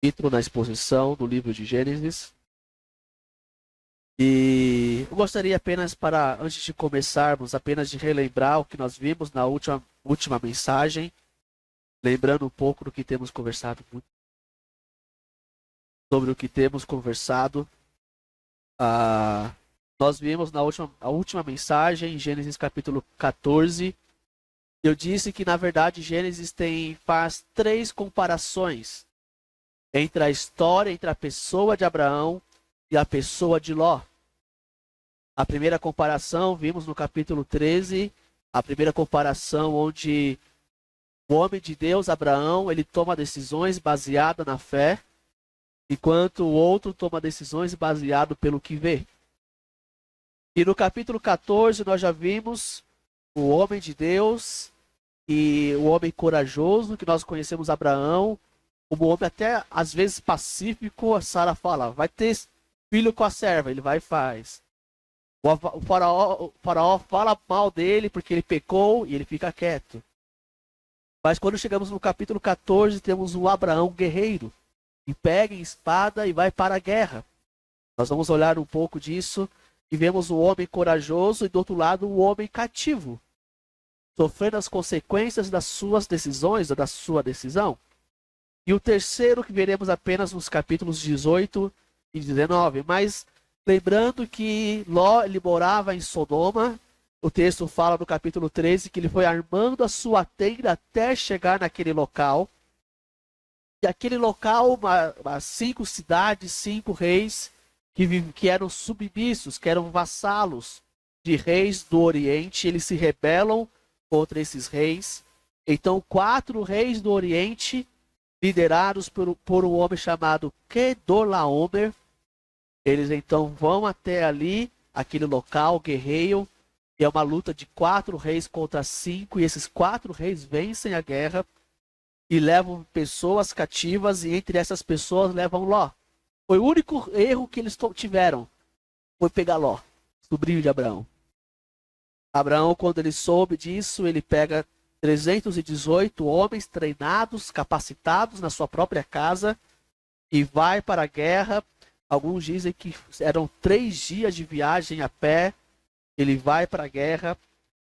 Entro na exposição do livro de Gênesis. E eu gostaria apenas antes de começarmos, apenas de relembrar o que nós vimos na última mensagem, lembrando um pouco do que temos conversado sobre o que temos conversado. Nós vimos na última mensagem, em Gênesis capítulo 14, eu disse que na verdade Gênesis faz 3 comparações entre a história, entre a pessoa de Abraão e a pessoa de Ló. A primeira comparação, vimos no capítulo 13, a primeira comparação onde o homem de Deus, Abraão, ele toma decisões baseadas na fé, enquanto o outro toma decisões baseadas pelo que vê. E no capítulo 14 nós já vimos o homem de Deus e o homem corajoso, que nós conhecemos Abraão, como homem até às vezes pacífico. A Sara fala, vai ter filho com a serva, ele vai e faz. O faraó fala mal dele porque ele pecou e ele fica quieto. Mas quando chegamos no capítulo 14, temos um Abraão guerreiro, que pega em espada e vai para a guerra. Nós vamos olhar um pouco disso e vemos o homem corajoso e do outro lado o homem cativo, sofrendo as consequências das suas decisões ou da sua decisão. E o terceiro que veremos apenas nos capítulos 18 e 19. Mas lembrando que Ló ele morava em Sodoma, o texto fala no capítulo 13 que ele foi armando a sua tenda até chegar naquele local. E aquele local, 5 cidades, 5 reis que eram submissos, que eram vassalos de reis do Oriente, eles se rebelam contra esses reis. Então 4 reis do Oriente, liderados por um homem chamado Kedorlaomer, eles então vão até ali, aquele local, guerreiam, e é uma luta de 4 reis contra 5, e esses 4 reis vencem a guerra e levam pessoas cativas, e entre essas pessoas levam Ló. Foi o único erro que eles tiveram, foi pegar Ló, sobrinho de Abraão. Abraão, quando ele soube disso, ele pega 318 homens treinados, capacitados na sua própria casa, e vai para a guerra. Alguns dizem que eram 3 dias de viagem a pé. Ele vai para a guerra,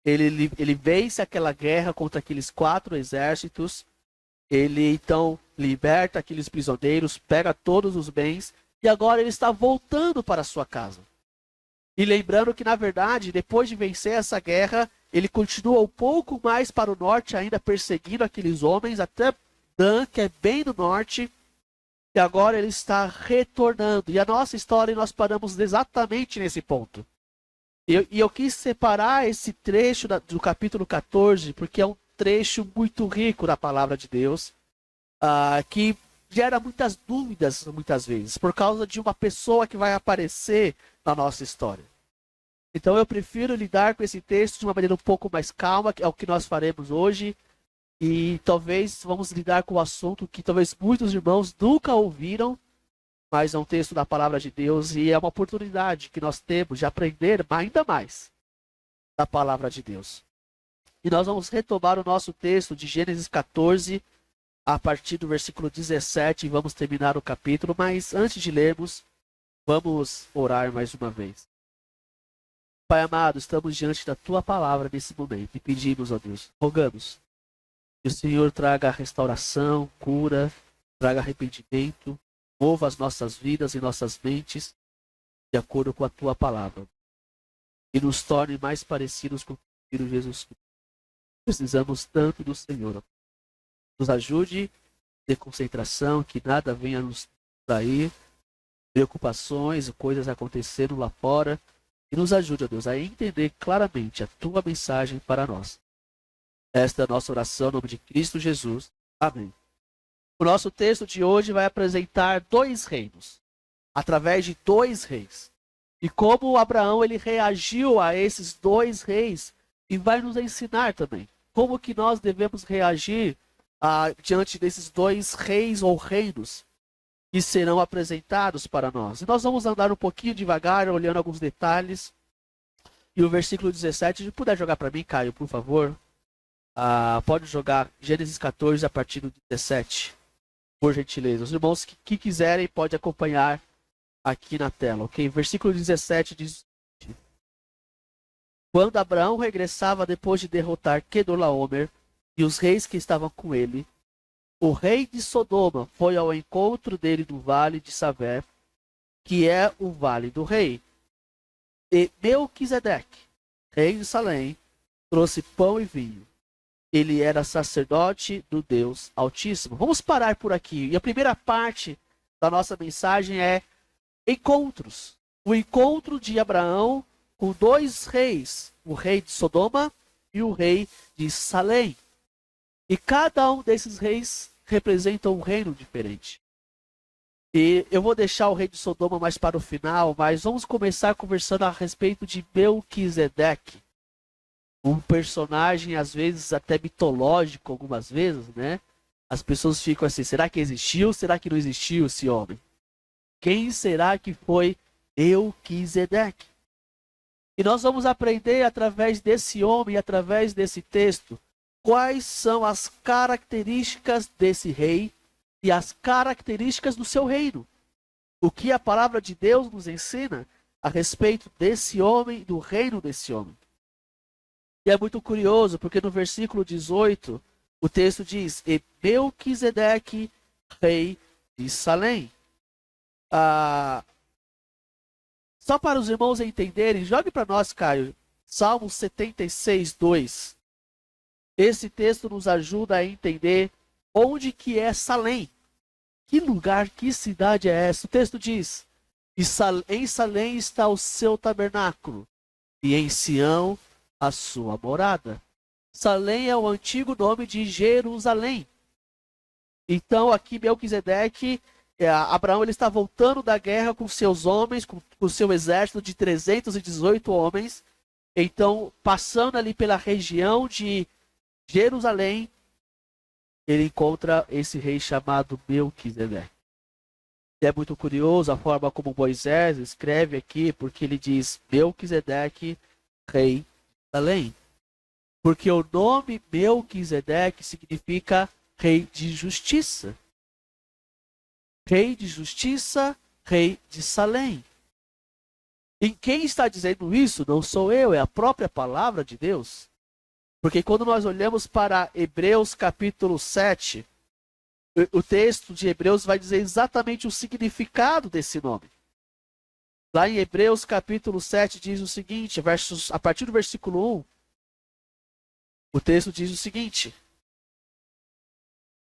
ele vence aquela guerra contra aqueles 4 exércitos. Ele então liberta aqueles prisioneiros, pega todos os bens, e agora ele está voltando para a sua casa. E lembrando que, na verdade, depois de vencer essa guerra, ele continua um pouco mais para o norte, ainda perseguindo aqueles homens, até Dan, que é bem no norte, e agora ele está retornando. E a nossa história, nós paramos exatamente nesse ponto. E eu quis separar esse trecho do capítulo 14, porque é um trecho muito rico da palavra de Deus, que gera muitas dúvidas muitas vezes, por causa de uma pessoa que vai aparecer na nossa história. Então eu prefiro lidar com esse texto de uma maneira um pouco mais calma, que é o que nós faremos hoje, e talvez vamos lidar com o assunto que talvez muitos irmãos nunca ouviram, mas é um texto da palavra de Deus e é uma oportunidade que nós temos de aprender ainda mais da palavra de Deus. E nós vamos retomar o nosso texto de Gênesis 14, a partir do versículo 17, e vamos terminar o capítulo. Mas antes de lermos, vamos orar mais uma vez. Pai amado, estamos diante da Tua palavra nesse momento e pedimos, ó Deus, rogamos que o Senhor traga restauração, cura, traga arrependimento, mova as nossas vidas e nossas mentes de acordo com a Tua palavra e nos torne mais parecidos com o Filho Jesus Cristo. Precisamos tanto do Senhor. Nos ajude a ter concentração, que nada venha nos trair, preocupações, coisas acontecendo lá fora. E nos ajude, ó Deus, a entender claramente a Tua mensagem para nós. Esta é a nossa oração em nome de Cristo Jesus. Amém. O nosso texto de hoje vai apresentar 2 reinos, através de 2 reis. E como Abraão ele reagiu a esses 2 reis, e vai nos ensinar também como que nós devemos reagir diante desses 2 reis ou reinos que serão apresentados para nós. E nós vamos andar um pouquinho devagar, olhando alguns detalhes. E o versículo 17, se puder jogar para mim, Caio, por favor. Pode jogar Gênesis 14 a partir do 17. por gentileza. Os irmãos que quiserem podem acompanhar aqui na tela, ok? Versículo 17 diz: quando Abraão regressava depois de derrotar Quedorlaomer e os reis que estavam com ele, o rei de Sodoma foi ao encontro dele no vale de Savé, que é o vale do rei. E Melquisedeque, rei de Salém, trouxe pão e vinho. Ele era sacerdote do Deus Altíssimo. Vamos parar por aqui. E a primeira parte da nossa mensagem é encontros. O encontro de Abraão com dois reis, o rei de Sodoma e o rei de Salém. E cada um desses reis representa um reino diferente. E eu vou deixar o rei de Sodoma mais para o final, mas vamos começar conversando a respeito de Melquisedeque. Um personagem, às vezes, até mitológico, algumas vezes, né? As pessoas ficam assim, será que existiu? Será que não existiu esse homem? Quem será que foi Melquisedeque? E nós vamos aprender através desse homem, através desse texto, quais são as características desse rei e as características do seu reino. O que a palavra de Deus nos ensina a respeito desse homem, do reino desse homem. E é muito curioso, porque no versículo 18, o texto diz: e Melquisedeque, rei de Salém. Só para os irmãos entenderem, jogue para nós, Caio, Salmo 76, 2. Esse texto nos ajuda a entender onde que é Salém. Que lugar, que cidade é essa? O texto diz: em Salém está o seu tabernáculo, e em Sião a sua morada. Salém é o antigo nome de Jerusalém. Então aqui Melquisedeque, Abraão, ele está voltando da guerra com seus homens, com seu exército de 318 homens. Então, passando ali pela região de Jerusalém, ele encontra esse rei chamado Melquisedeque. É muito curioso a forma como Moisés escreve aqui, porque ele diz Melquisedeque, rei Salém. Porque o nome Melquisedeque significa rei de justiça. Rei de justiça, rei de Salém. E quem está dizendo isso não sou eu, é a própria palavra de Deus. Porque quando nós olhamos para Hebreus capítulo 7, o texto de Hebreus vai dizer exatamente o significado desse nome. Lá em Hebreus capítulo 7 diz o seguinte, a partir do versículo 1, o texto diz o seguinte: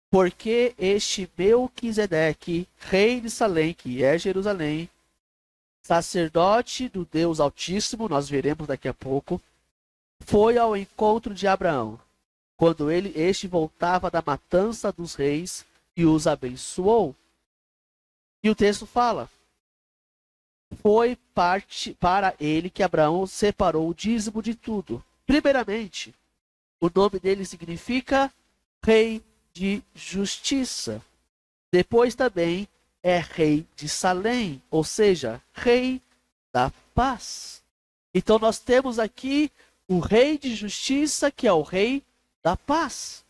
porque este Melquisedeque, rei de Salém, que é Jerusalém, sacerdote do Deus Altíssimo, nós veremos daqui a pouco, foi ao encontro de Abraão, quando este voltava da matança dos reis e os abençoou. E o texto fala: foi para ele que Abraão separou o dízimo de tudo. Primeiramente, o nome dele significa rei de justiça. Depois também é rei de Salém, ou seja, rei da paz. Então nós temos aqui o rei de justiça, que é o rei da paz.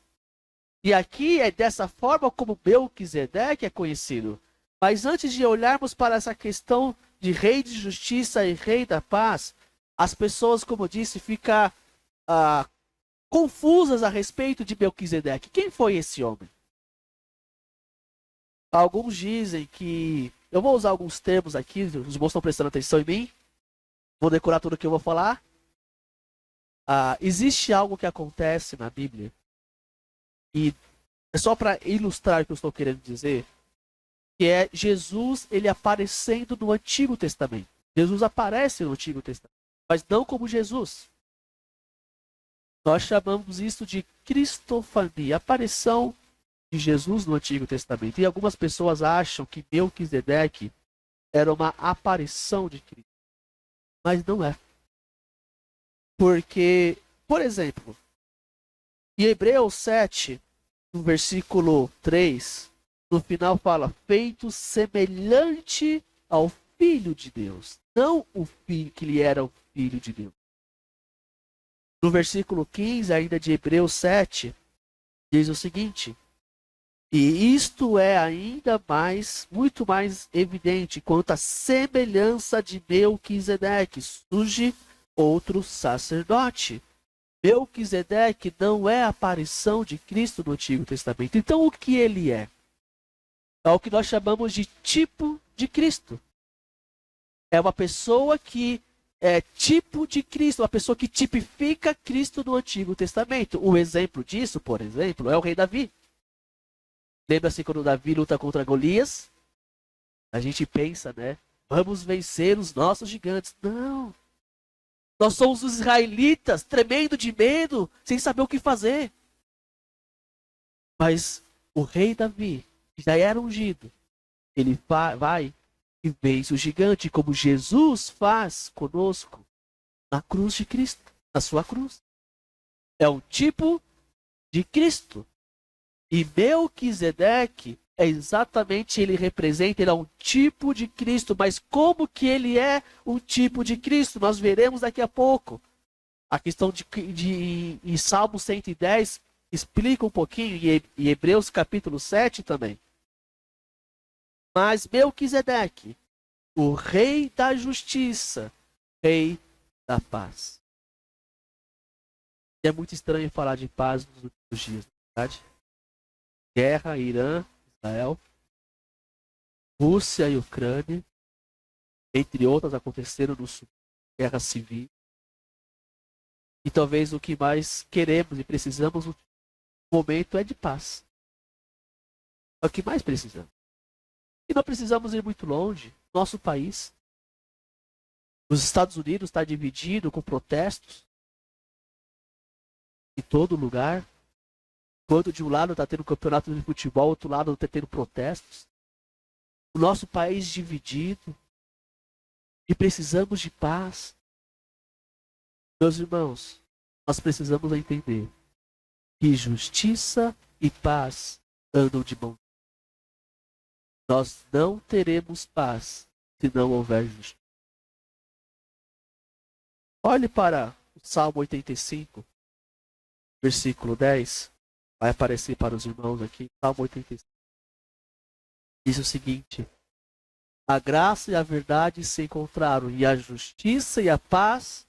E aqui é dessa forma como Melquisedeque é conhecido. Mas antes de olharmos para essa questão de rei de justiça e rei da paz, as pessoas, como eu disse, ficam confusas a respeito de Melquisedeque. Quem foi esse homem? Alguns dizem que... Eu vou usar alguns termos aqui, os irmãos estão prestando atenção em mim. Vou decorar tudo o que eu vou falar. Existe algo que acontece na Bíblia, e é só para ilustrar o que eu estou querendo dizer, que é Jesus, ele aparecendo no Antigo Testamento. Jesus aparece no Antigo Testamento, mas não como Jesus. Nós chamamos isso de cristofania, aparição de Jesus no Antigo Testamento. E algumas pessoas acham que Melquisedeque era uma aparição de Cristo, mas não é. Porque, por exemplo, em Hebreus 7, no versículo 3, no final fala, feito semelhante ao Filho de Deus. Não o filho que ele era o Filho de Deus. No versículo 15, ainda de Hebreus 7, diz o seguinte: E isto é ainda mais, muito mais evidente quanto à semelhança de Melquisedeque. Surge outro sacerdote. Melquisedeque não é a aparição de Cristo no Antigo Testamento. Então o que ele é? É o que nós chamamos de tipo de Cristo. É uma pessoa que é tipo de Cristo, uma pessoa que tipifica Cristo no Antigo Testamento. Um exemplo disso, por exemplo, é o rei Davi. Lembra-se quando Davi luta contra Golias? A gente pensa, né? Vamos vencer os nossos gigantes. Não. Nós somos os israelitas, tremendo de medo, sem saber o que fazer. Mas o rei Davi, que já era ungido, ele vai e vence o gigante, como Jesus faz conosco na cruz de Cristo, na sua cruz. É um tipo de Cristo. E Melquisedeque é exatamente, ele representa, ele é um tipo de Cristo, mas como que ele é um tipo de Cristo? Nós veremos daqui a pouco. A questão em Salmo 110 explica um pouquinho, e Hebreus capítulo 7 também. Mas Melquisedeque, o rei da justiça, rei da paz. E é muito estranho falar de paz nos últimos dias, não é verdade? Guerra, Irã, Israel, Rússia e Ucrânia, entre outras, aconteceram no sul, guerra civil. E talvez o que mais queremos e precisamos no momento é de paz. É o que mais precisamos. E não precisamos ir muito longe. Nosso país, os Estados Unidos está dividido com protestos em todo lugar. Quando de um lado está tendo campeonato de futebol, do outro lado está tendo protestos. O nosso país dividido. E precisamos de paz. Meus irmãos, nós precisamos entender que justiça e paz andam de mão. Nós não teremos paz se não houver justiça. Olhe para o Salmo 85, versículo 10. Vai aparecer para os irmãos aqui. Salmo 85. Diz o seguinte: a graça e a verdade se encontraram, e a justiça e a paz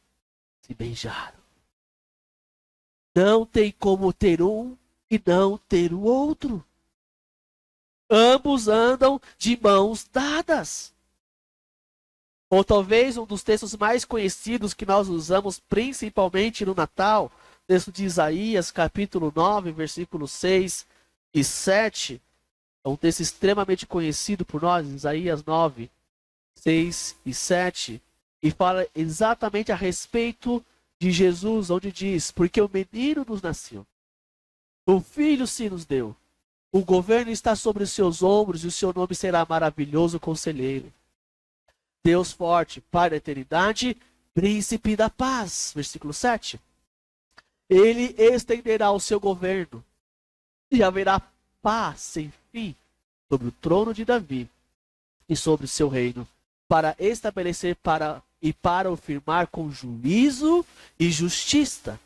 se beijaram. Não tem como ter um e não ter o outro. Ambos andam de mãos dadas. Ou talvez um dos textos mais conhecidos que nós usamos principalmente no Natal, texto de Isaías, capítulo 9, versículos 6 e 7. É um texto extremamente conhecido por nós, Isaías 9, 6 e 7. E fala exatamente a respeito de Jesus, onde diz: porque o menino nos nasceu, o filho se nos deu, o governo está sobre os seus ombros, e o seu nome será maravilhoso conselheiro, Deus forte, Pai da eternidade, príncipe da paz. Versículo 7. Ele estenderá o seu governo, e haverá paz sem fim sobre o trono de Davi e sobre o seu reino, para estabelecer para o firmar com juízo e justiça,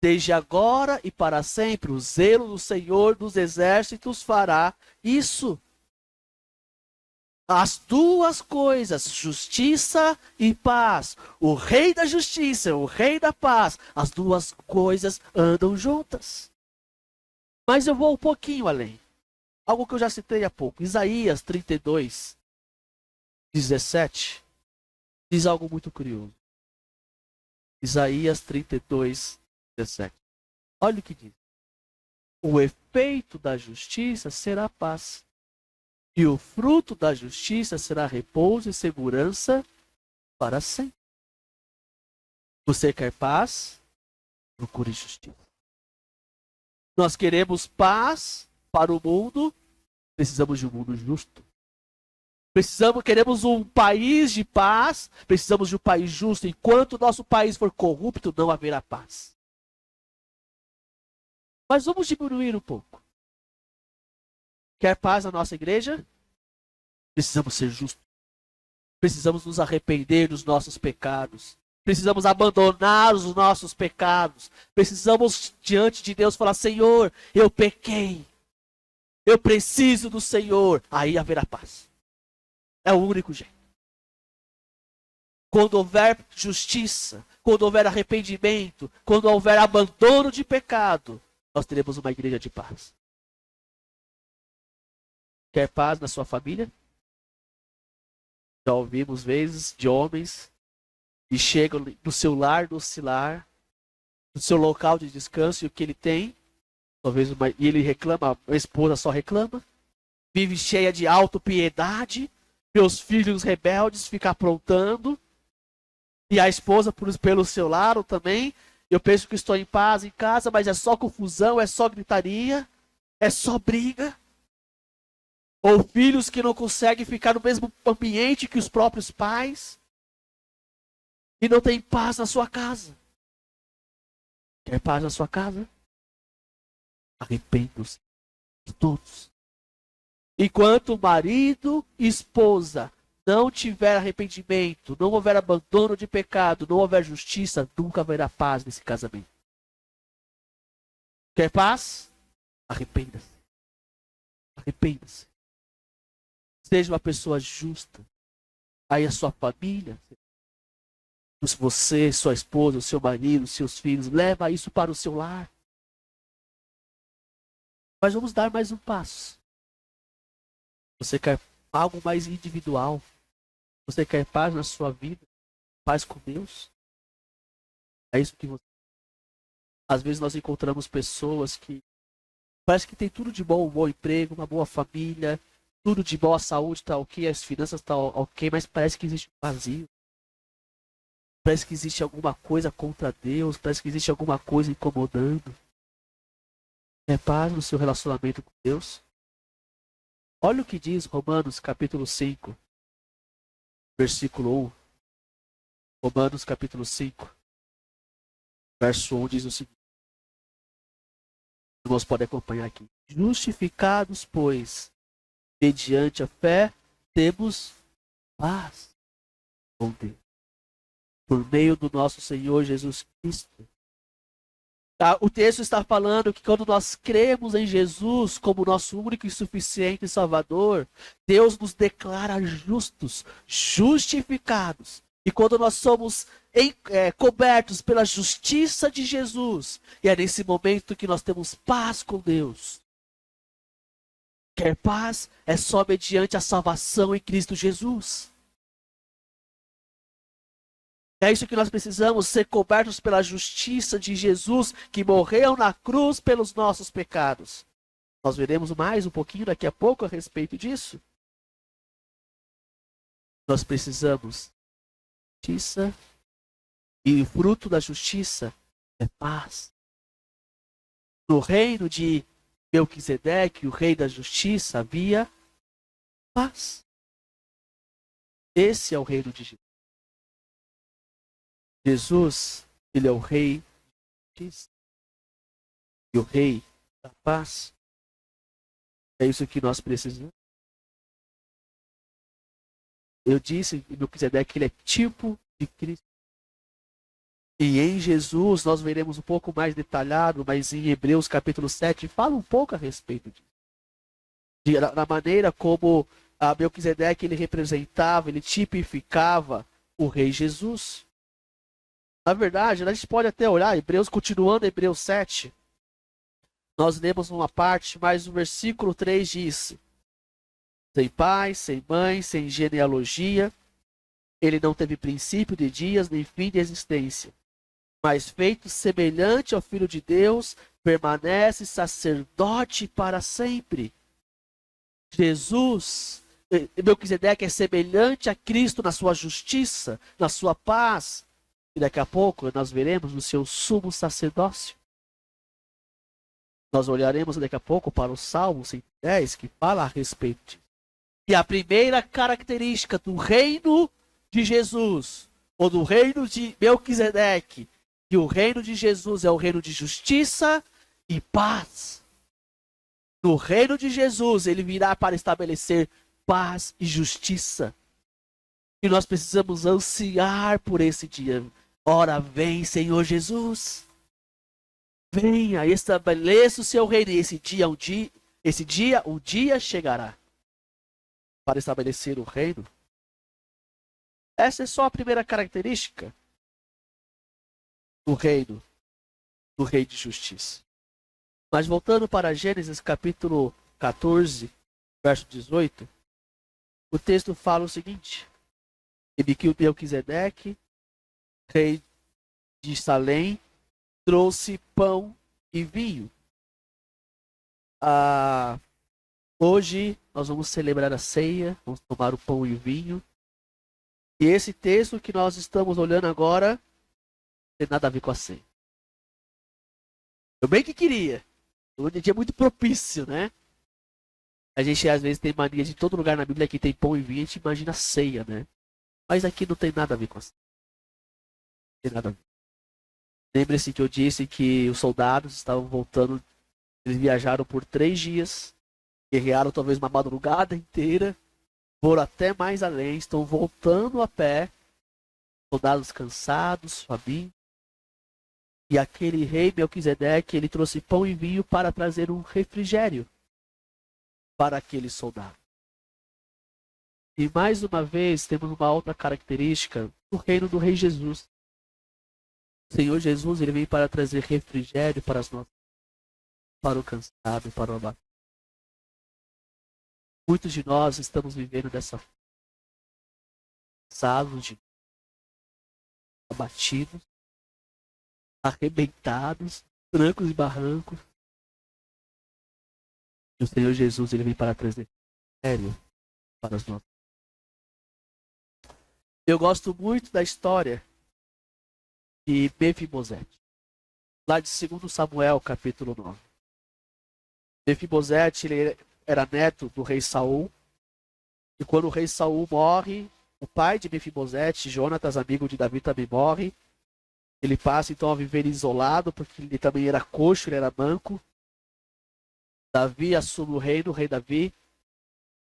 desde agora e para sempre. O zelo do Senhor dos exércitos fará isso. As duas coisas, justiça e paz. O rei da justiça, o rei da paz, as duas coisas andam juntas. Mas eu vou um pouquinho além. Algo que eu já citei há pouco. Isaías 32, 17. Diz algo muito curioso. Isaías 32, 17. Olha o que diz. O efeito da justiça será paz. E o fruto da justiça será repouso e segurança para sempre. Você quer paz? Procure justiça. Nós queremos paz para o mundo. Precisamos de um mundo justo. Queremos um país de paz. Precisamos de um país justo. Enquanto o nosso país for corrupto, não haverá paz. Mas vamos diminuir um pouco. Quer paz na nossa igreja? Precisamos ser justos. Precisamos nos arrepender dos nossos pecados. Precisamos abandonar os nossos pecados. Precisamos, diante de Deus, falar: Senhor, eu pequei. Eu preciso do Senhor. Aí haverá paz. É o único jeito. Quando houver justiça, quando houver arrependimento, quando houver abandono de pecado, nós teremos uma igreja de paz. Quer paz na sua família? Já ouvimos vezes de homens que chegam no seu lar, no seu local de descanso, e o que ele tem, talvez e ele reclama, a esposa só reclama, vive cheia de autopiedade, meus filhos rebeldes ficam aprontando, e a esposa pelo seu lado também. Eu penso que estou em paz em casa, mas é só confusão, é só gritaria, é só briga. Ou filhos que não conseguem ficar no mesmo ambiente que os próprios pais e não tem paz na sua casa. Quer paz na sua casa? Arrependam-se de todos. Enquanto marido e esposa não tiver arrependimento, não houver abandono de pecado, não houver justiça, nunca haverá paz nesse casamento. Quer paz? Arrependa-se. Arrependa-se. Seja uma pessoa justa. Aí a sua família, você, sua esposa, o seu marido, seus filhos, leva isso para o seu lar. Mas vamos dar mais um passo. Você quer algo mais individual? Você quer paz na sua vida? Paz com Deus? É isso que você... Às vezes nós encontramos pessoas que parece que tem tudo de bom, um bom emprego, uma boa família, tudo de boa saúde, tá ok, as finanças tá ok, mas parece que existe um vazio. Parece que existe alguma coisa contra Deus, parece que existe alguma coisa incomodando. É paz no seu relacionamento com Deus? Olha o que diz Romanos capítulo 5, versículo 1. Romanos capítulo 5, verso 1 diz o seguinte. Os irmãos podem acompanhar aqui. Justificados, pois, mediante a fé, temos paz com Deus, por meio do nosso Senhor Jesus Cristo. O texto está falando que quando nós cremos em Jesus como nosso único e suficiente Salvador, Deus nos declara justos, justificados. E quando nós somos cobertos pela justiça de Jesus, e é nesse momento que nós temos paz com Deus. Quer paz? É só mediante a salvação em Cristo Jesus. É isso que nós precisamos, ser cobertos pela justiça de Jesus, que morreu na cruz pelos nossos pecados. Nós veremos mais um pouquinho daqui a pouco a respeito disso. Nós precisamos de justiça, e o fruto da justiça é paz. No reino de Melquisedeque, o rei da justiça, havia paz. Esse é o reino de Jesus. Jesus, ele é o rei da justiça e o rei da paz. É isso que nós precisamos. Eu disse em Melquisedeque que ele é tipo de Cristo. E em Jesus nós veremos um pouco mais detalhado, mas em Hebreus capítulo 7 fala um pouco a respeito disso. Da maneira como a Melquisedeque ele representava, ele tipificava o rei Jesus. Na verdade, a gente pode até olhar, continuando Hebreus 7, nós lemos uma parte, mas o versículo 3 diz: sem pai, sem mãe, sem genealogia, ele não teve princípio de dias, nem fim de existência. Mas feito semelhante ao Filho de Deus, permanece sacerdote para sempre. Jesus, Melquisedeque é semelhante a Cristo na sua justiça, na sua paz. E daqui a pouco nós veremos no seu sumo sacerdócio. Nós olharemos daqui a pouco para o Salmo 110, que fala a respeito disso. E a primeira característica do reino de Jesus, ou do reino de Melquisedeque, que o reino de Jesus é o reino de justiça e paz. No reino de Jesus, ele virá para estabelecer paz e justiça. E nós precisamos ansiar por esse dia. Ora, vem, Senhor Jesus. Venha, estabeleça o seu reino. E esse dia o dia chegará para estabelecer o reino. Essa é só a primeira característica do reino, do rei de justiça. Mas voltando para Gênesis capítulo 14, verso 18, o texto fala o seguinte: e Melquisedeque, rei de Salém, trouxe pão e vinho. Hoje nós vamos celebrar a ceia, vamos tomar o pão e o vinho. E esse texto que nós estamos olhando agora não tem nada a ver com a ceia. Eu bem que queria. Hoje é dia muito propício, né? A gente às vezes tem mania de todo lugar na Bíblia que tem pão e vinho, a gente imagina a ceia, né? Mas aqui não tem nada a ver com a ceia. Não tem nada a ver. Lembre-se que eu disse que os soldados estavam voltando, eles viajaram por 3 dias, guerrearam talvez uma madrugada inteira, foram até mais além, estão voltando a pé, soldados cansados, famintos. E aquele rei Melquisedeque, ele trouxe pão e vinho para trazer um refrigério para aquele soldado. E mais uma vez temos uma outra característica do reino do rei Jesus. O Senhor Jesus, ele vem para trazer refrigério para as nossas, para o cansado, para o abatido. Muitos de nós estamos vivendo dessa forma, cansados, abatidos, arrebentados, trancos e barrancos. E o Senhor Jesus, ele vem para trazer sério para as nossas. Eu gosto muito da história de Mefibosete, lá de 2 Samuel, capítulo 9. Mefibosete, ele era neto do rei Saul, e quando o rei Saul morre, o pai de Mefibosete, Jonatas, amigo de Davi, também morre. Ele passa então a viver isolado, porque ele também era coxo, ele era manco. Davi assume o reino, o rei Davi.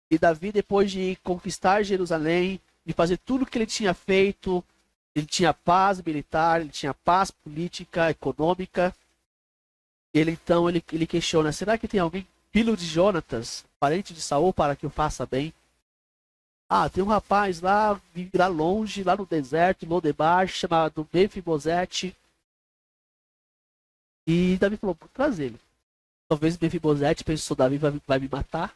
E Davi, depois de conquistar Jerusalém, de fazer tudo o que ele tinha feito, ele tinha paz militar, ele tinha paz política, econômica. Ele então ele questiona: será que tem alguém, filho de Jonatas, parente de Saul, para que eu faça bem? Tem um rapaz lá, vive lá longe, lá no deserto, em Lodebar, chamado Mefibosete. E Davi falou: traz ele. Talvez Mefibosete pensou: Davi vai me matar.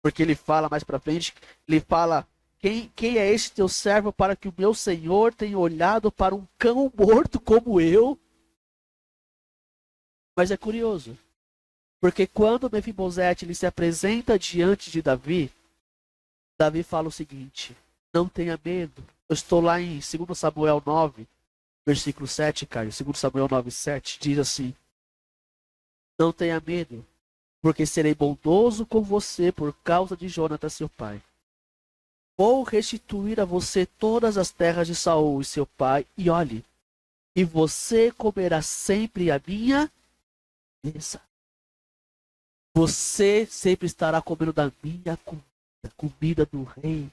Porque ele fala mais pra frente, ele fala: quem é esse teu servo para que o meu senhor tenha olhado para um cão morto como eu? Mas é curioso, porque quando Mefibosete ele se apresenta diante de Davi, Davi fala o seguinte: não tenha medo. Eu estou lá em 2 Samuel 9, versículo 7, cara. 2 Samuel 9, 7, diz assim: não tenha medo, porque serei bondoso com você por causa de Jonatas, seu pai. Vou restituir a você todas as terras de Saul e seu pai, e olhe, e você comerá sempre a minha mesa. Você sempre estará comendo da minha comida do rei.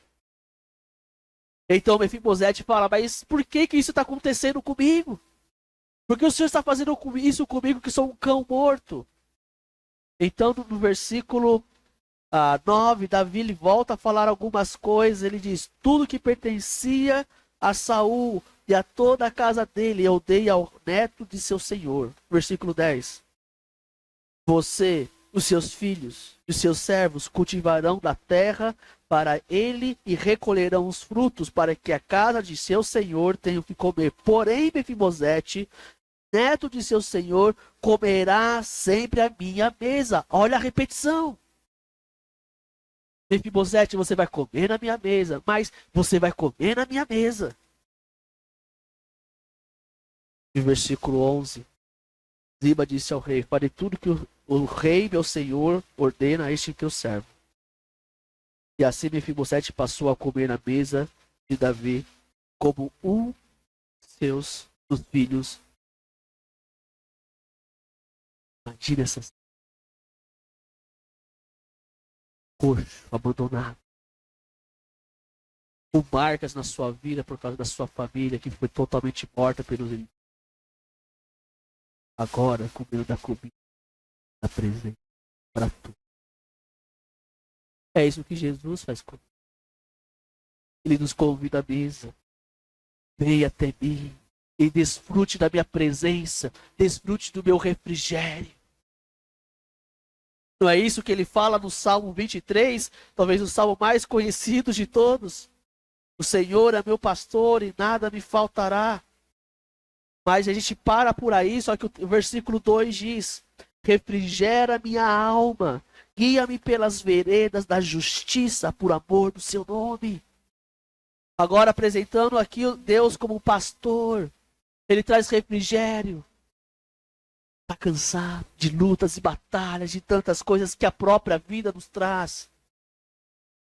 Então Mefibosete fala: mas por que isso está acontecendo comigo? Por que o Senhor está fazendo isso comigo, que sou um cão morto? Então no versículo 9, Davi ele volta a falar algumas coisas. Ele diz: tudo que pertencia a Saul e a toda a casa dele eu dei ao neto de seu senhor. Versículo 10. Você, os seus filhos e os seus servos cultivarão da terra para ele e recolherão os frutos para que a casa de seu senhor tenha o que comer. Porém, Mefibosete, neto de seu senhor, comerá sempre a minha mesa. Olha a repetição. Mefibosete, você vai comer na minha mesa, mas você vai comer na minha mesa. E versículo 11. Ziba disse ao rei: farei tudo que o rei, meu senhor, ordena a este teu servo. E assim Mefibosete passou a comer na mesa de Davi como um dos filhos. Imagina essas coxo, abandonado, com marcas na sua vida por causa da sua família que foi totalmente morta pelos inimigos. Agora comendo da comida da presente para tu. É isso que Jesus faz conosco. Ele nos convida à mesa. Venha até mim e desfrute da minha presença, desfrute do meu refrigério. Não é isso que ele fala no Salmo 23, talvez o salmo mais conhecido de todos? O Senhor é meu pastor e nada me faltará. Mas a gente para por aí, só que o versículo 2 diz: refrigera minha alma, guia-me pelas veredas da justiça por amor do seu nome. Agora apresentando aqui Deus como um pastor, ele traz refrigério. Está cansado de lutas e batalhas, de tantas coisas que a própria vida nos traz.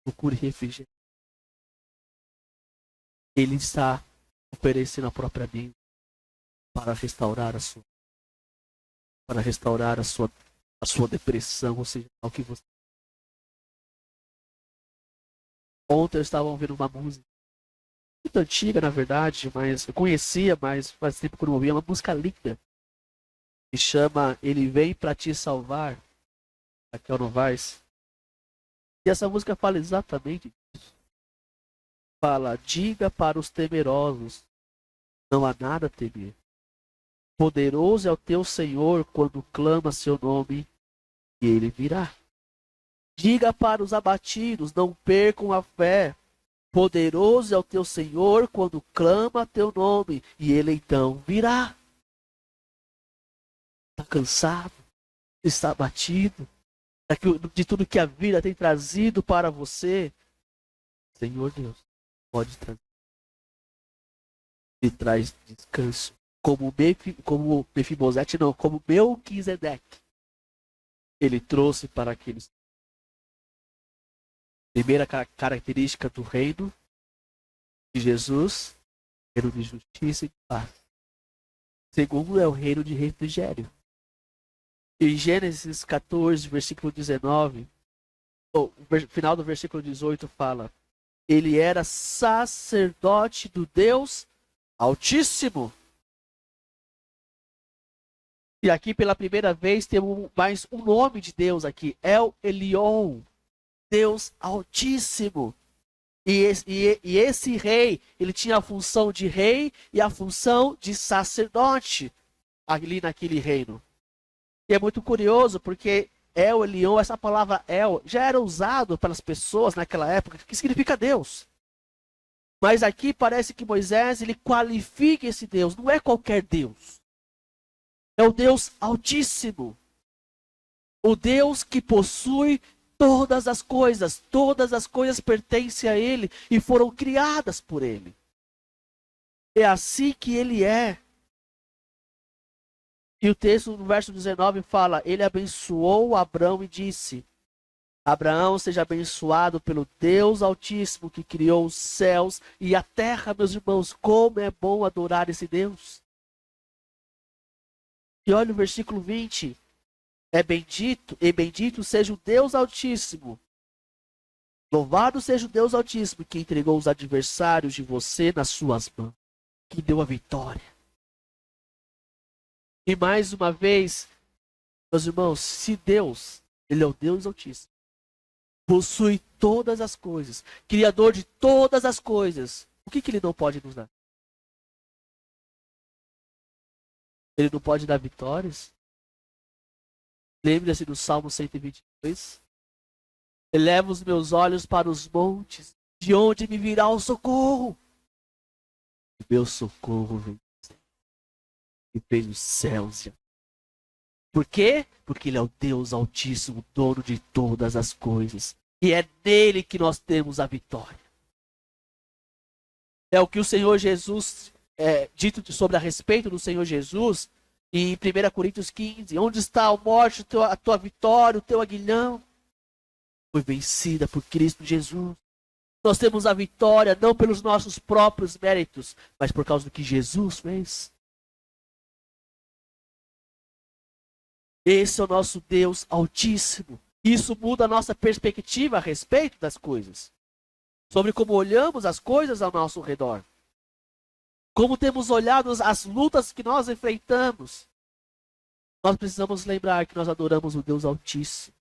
Procure refrigério. Ele está oferecendo a própria vida para restaurar a sua depressão, ou seja, o que você. Ontem eu estava ouvindo uma música muito antiga, na verdade, mas eu conhecia, mas faz tempo que eu não ouvia, uma música linda. Que chama Ele Vem Pra Te Salvar, Raquel Novaes. E essa música fala exatamente disso. Fala, diga para os temerosos, não há nada a temer. Poderoso é o teu Senhor quando clama seu nome, e ele virá. Diga para os abatidos, não percam a fé. Poderoso é o teu Senhor quando clama teu nome, e ele então virá. Está cansado? Está abatido? De tudo que a vida tem trazido para você? Senhor Deus, pode trazer. E traz descanso. Como Mefibosete, não, como Melquisedeque. Ele trouxe para aqueles. Primeira característica do reino de Jesus, reino de justiça e de paz. Segundo é o reino de refrigério. Em Gênesis 14, versículo 19, o final do versículo 18 fala: ele era sacerdote do Deus Altíssimo. E aqui pela primeira vez temos mais um nome de Deus aqui, El Elyon, Deus Altíssimo. E esse rei, ele tinha a função de rei e a função de sacerdote ali naquele reino. E é muito curioso porque El Elyon, essa palavra El, já era usado pelas pessoas naquela época, que significa Deus. Mas aqui parece que Moisés, ele qualifica esse Deus, não é qualquer Deus. É o Deus Altíssimo. O Deus que possui todas as coisas pertencem a Ele e foram criadas por Ele. É assim que Ele é. E o texto no verso 19 fala: ele abençoou Abraão e disse: Abraão, seja abençoado pelo Deus Altíssimo que criou os céus e a terra. Meus irmãos, como é bom adorar esse Deus. E olha o versículo 20. Bendito seja o Deus Altíssimo. Louvado seja o Deus Altíssimo que entregou os adversários de você nas suas mãos, que deu a vitória. E mais uma vez, meus irmãos, se Deus, Ele é o Deus Altíssimo, possui todas as coisas, Criador de todas as coisas, o que Ele não pode nos dar? Ele não pode dar vitórias? Lembre-se do Salmo 122. Eleva os meus olhos para os montes, de onde me virá o socorro? O meu socorro vem e fez os céus. Por quê? Porque Ele é o Deus Altíssimo, dono de todas as coisas. E é nele que nós temos a vitória. É o que o Senhor Jesus, dito sobre a respeito do Senhor Jesus, em 1 Coríntios 15. Onde está a morte, a tua vitória, o teu aguilhão? Foi vencida por Cristo Jesus. Nós temos a vitória não pelos nossos próprios méritos, mas por causa do que Jesus fez. Esse é o nosso Deus Altíssimo. Isso muda a nossa perspectiva a respeito das coisas. Sobre como olhamos as coisas ao nosso redor. Como temos olhado as lutas que nós enfrentamos. Nós precisamos lembrar que nós adoramos o Deus Altíssimo.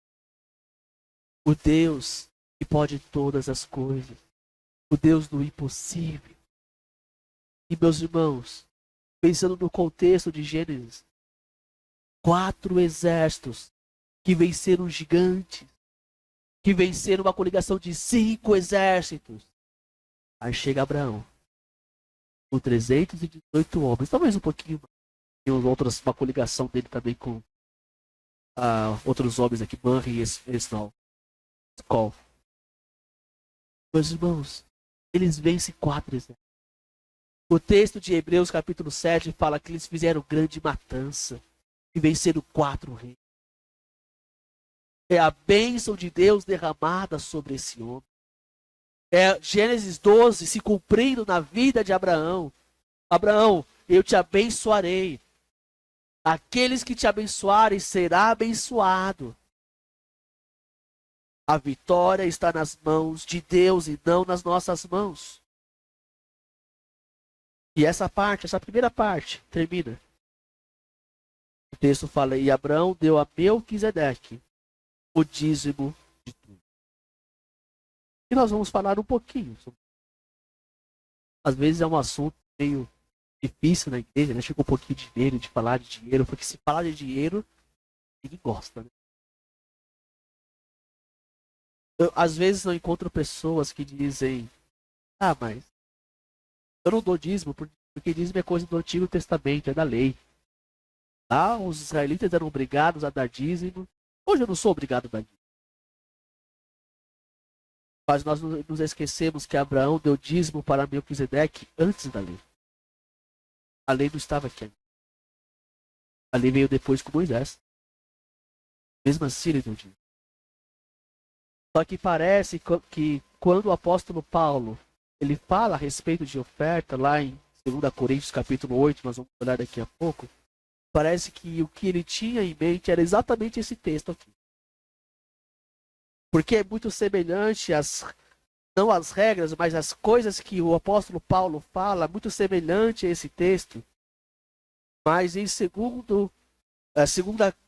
O Deus que que pode todas as coisas, o Deus do impossível. E meus irmãos, pensando no contexto de Gênesis, 4 exércitos que venceram gigantes, que venceram uma coligação de 5 exércitos. Aí chega Abraão, com 318 homens, talvez um pouquinho mais. Tem uma coligação dele também com outros homens aqui, Manri e Esnol. Meus irmãos, eles vencem 4 exércitos. O texto de Hebreus capítulo 7 fala que eles fizeram grande matança e venceram 4 reis. É a bênção de Deus derramada sobre esse homem. É Gênesis 12 se cumprindo na vida de Abraão. Abraão, eu te abençoarei. Aqueles que te abençoarem será abençoado. A vitória está nas mãos de Deus e não nas nossas mãos. E essa primeira parte, termina. O texto fala, e Abraão deu a Melquisedeque o dízimo de tudo. E nós vamos falar um pouquinho sobre isso. Às vezes é um assunto meio difícil na igreja, né? Chega um pouquinho de dinheiro, de falar de dinheiro, porque se falar de dinheiro, ninguém gosta, né? Eu, às vezes, não encontro pessoas que dizem, mas eu não dou dízimo, porque dízimo é coisa do Antigo Testamento, é da lei. Lá, os israelitas eram obrigados a dar dízimo. Hoje eu não sou obrigado a dar dízimo. Mas nós nos esquecemos que Abraão deu dízimo para Melquisedeque antes da lei. A lei não estava aqui ainda. A lei veio depois com Moisés. Mesmo assim ele deu dízimo. Só que parece que quando o apóstolo Paulo ele fala a respeito de oferta, lá em 2 Coríntios capítulo 8, nós vamos olhar daqui a pouco, parece que o que ele tinha em mente era exatamente esse texto aqui. Porque é muito semelhante, não as regras, mas as coisas que o apóstolo Paulo fala, muito semelhante a esse texto. Mas em 2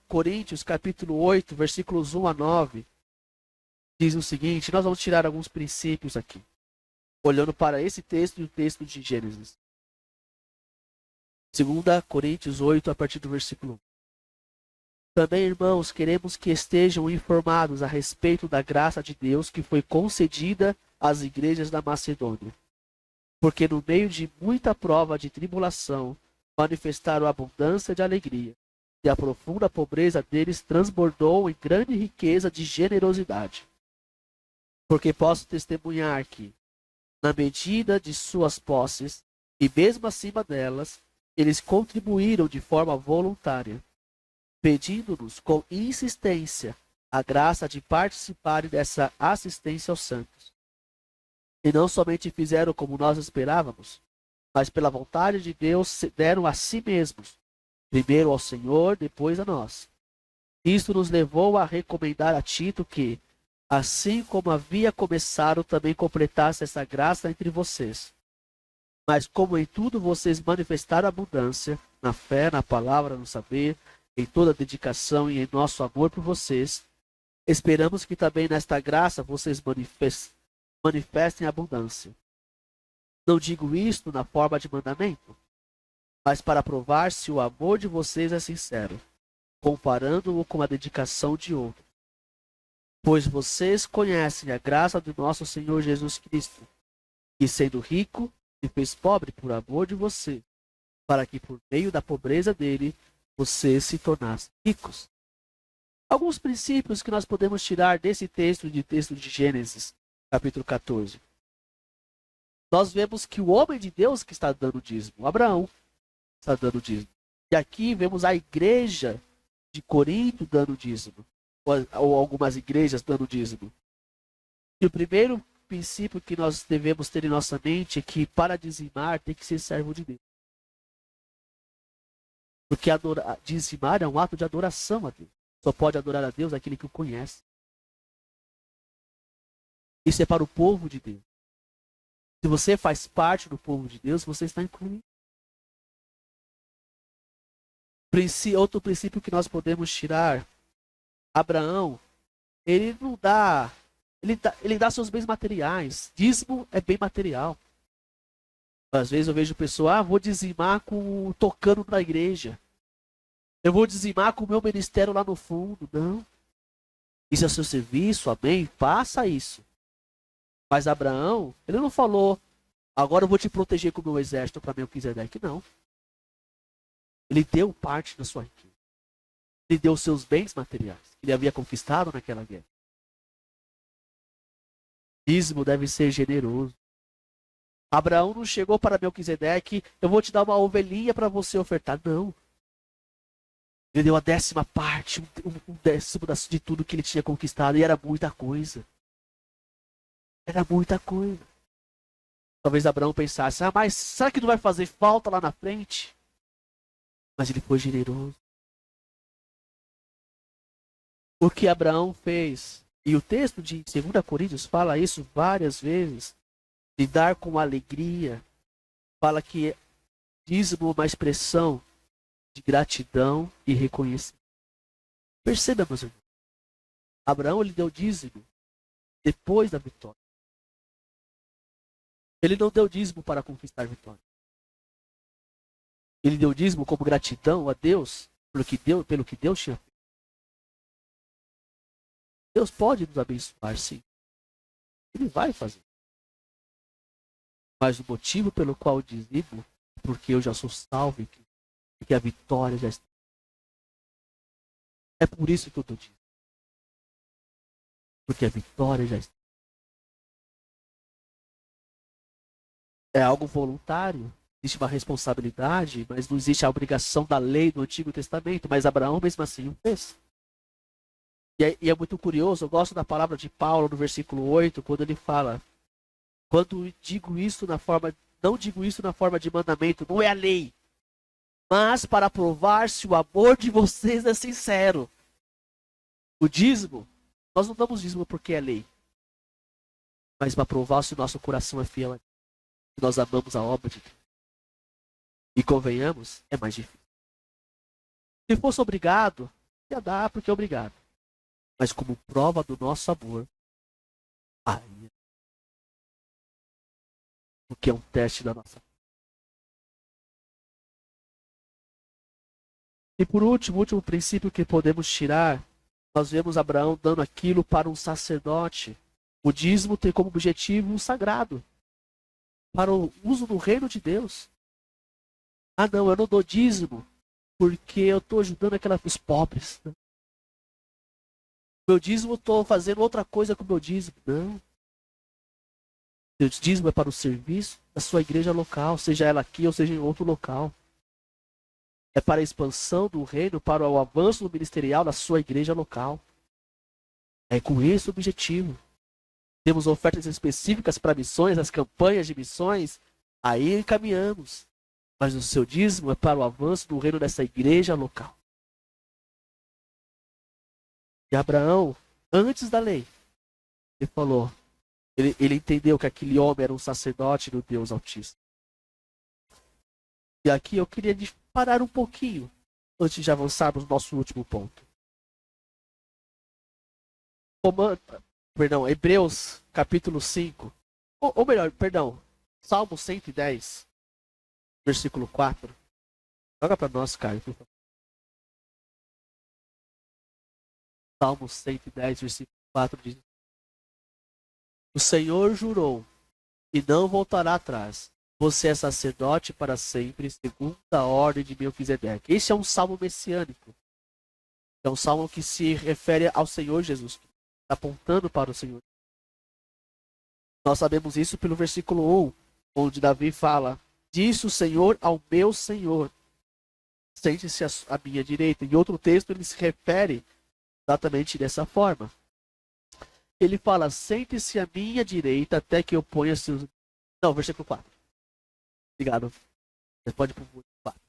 Coríntios capítulo 8, versículos 1 a 9, diz o seguinte, nós vamos tirar alguns princípios aqui, olhando para esse texto e o texto de Gênesis. 2 Coríntios 8, a partir do versículo 1. Também, irmãos, queremos que estejam informados a respeito da graça de Deus que foi concedida às igrejas da Macedônia. Porque no meio de muita prova de tribulação, manifestaram abundância de alegria, e a profunda pobreza deles transbordou em grande riqueza de generosidade. Porque posso testemunhar que, na medida de suas posses, e mesmo acima delas, eles contribuíram de forma voluntária, pedindo-nos com insistência a graça de participarem dessa assistência aos santos. E não somente fizeram como nós esperávamos, mas pela vontade de Deus deram a si mesmos, primeiro ao Senhor, depois a nós. Isto nos levou a recomendar a Tito que, assim como havia começado, também completasse essa graça entre vocês. Mas como em tudo vocês manifestaram abundância, na fé, na palavra, no saber, em toda a dedicação e em nosso amor por vocês, esperamos que também nesta graça vocês manifestem abundância. Não digo isto na forma de mandamento, mas para provar se o amor de vocês é sincero, comparando-o com a dedicação de outros. Pois vocês conhecem a graça do nosso Senhor Jesus Cristo, que sendo rico, se fez pobre por amor de você, para que por meio da pobreza dele, vocês se tornassem ricos. Alguns princípios que nós podemos tirar desse texto de Gênesis, capítulo 14. Nós vemos que o homem de Deus que está dando dízimo, Abraão, está dando dízimo. E aqui vemos a igreja de Corinto dando dízimo, ou algumas igrejas dando dízimo. E o primeiro princípio que nós devemos ter em nossa mente é que para dizimar tem que ser servo de Deus. Porque dizimar é um ato de adoração a Deus. Só pode adorar a Deus aquele que o conhece. Isso é para o povo de Deus. Se você faz parte do povo de Deus, você está incluído. Outro princípio que nós podemos tirar, Abraão, ele Ele dá seus bens materiais. Dízimo é bem material. Às vezes eu vejo pessoas, vou dizimar tocando na igreja. Eu vou dizimar com o meu ministério lá no fundo. Não. Isso é seu serviço, amém? Faça isso. Mas Abraão, ele não falou, agora eu vou te proteger com o meu exército para Melquisedeque. Não. Ele deu parte da sua riqueza. Ele deu seus bens materiais que ele havia conquistado naquela guerra. Dízimo deve ser generoso. Abraão não chegou para Melquisedeque, eu vou te dar uma ovelhinha para você ofertar. Não. Ele deu a 10ª parte, um décimo de tudo que ele tinha conquistado. E era muita coisa. Era muita coisa. Talvez Abraão pensasse, mas será que não vai fazer falta lá na frente? Mas ele foi generoso. O que Abraão fez, e o texto de 2 Coríntios fala isso várias vezes, de dar com alegria, fala que dízimo é uma expressão de gratidão e reconhecimento. Perceba, meus irmãos. Abraão, ele deu dízimo depois da vitória. Ele não deu dízimo para conquistar a vitória. Ele deu dízimo como gratidão a Deus pelo que Deus tinha feito. Deus pode nos abençoar, sim. Ele vai fazer. Mas o motivo pelo qual eu dizimo é porque eu já sou salvo em Cristo. Porque a vitória já está. É por isso que eu estou dizendo. Porque a vitória já está. É algo voluntário. Existe uma responsabilidade, mas não existe a obrigação da lei do Antigo Testamento. Mas Abraão mesmo assim o fez. E é muito curioso, eu gosto da palavra de Paulo no versículo 8, quando ele fala, quando digo isso não digo isso na forma de mandamento, não é a lei, mas para provar se o amor de vocês é sincero. O dízimo, nós não damos dízimo porque é lei, mas para provar se o nosso coração é fiel a Deus, que nós amamos a obra de Deus. E convenhamos, é mais difícil. Se fosse obrigado, ia dar porque é obrigado. Mas como prova do nosso amor, aí, porque é um teste da nossa. E por último, o último princípio que podemos tirar, nós vemos Abraão dando aquilo para um sacerdote. O dízimo tem como objetivo um sagrado, para o uso do reino de Deus. Ah não, eu não dou dízimo porque eu estou ajudando os pobres. Meu dízimo, estou fazendo outra coisa com o meu dízimo. Não. Seu dízimo é para o serviço da sua igreja local, seja ela aqui ou seja em outro local. É para a expansão do reino, para o avanço ministerial da sua igreja local. É com esse objetivo. Temos ofertas específicas para missões, as campanhas de missões, aí caminhamos. Mas o seu dízimo é para o avanço do reino dessa igreja local. E Abraão, antes da lei, ele falou, ele entendeu que aquele homem era um sacerdote do Deus Altíssimo. E aqui eu queria parar um pouquinho, antes de avançarmos no nosso último ponto. Hebreus capítulo 5, ou melhor, Salmo 110, versículo 4. Joga para nós, Caio, por favor. Salmo 110, versículo 4 diz: O Senhor jurou e não voltará atrás. Você é sacerdote para sempre, segundo a ordem de Melquisedeque. Esse é um salmo messiânico. É um salmo que se refere ao Senhor Jesus, apontando para o Senhor. Nós sabemos isso pelo versículo 1, onde Davi fala: Disse o Senhor ao meu Senhor, sente-se à minha direita. Em outro texto ele se refere exatamente dessa forma. Ele fala: sente-se à minha direita até que eu ponha seus... Não, versículo 4. Obrigado. Você pode ir para o 4.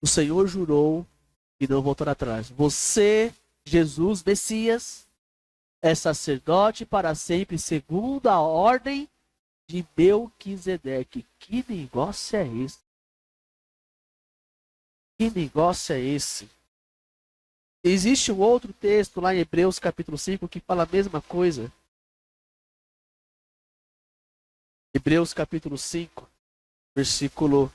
O Senhor jurou e não voltará atrás. Você, Jesus, Messias, é sacerdote para sempre, segundo a ordem de Melquisedeque. Que negócio é esse? Que negócio é esse? Existe um outro texto lá em Hebreus capítulo 5 que fala a mesma coisa. Hebreus capítulo 5, versículo...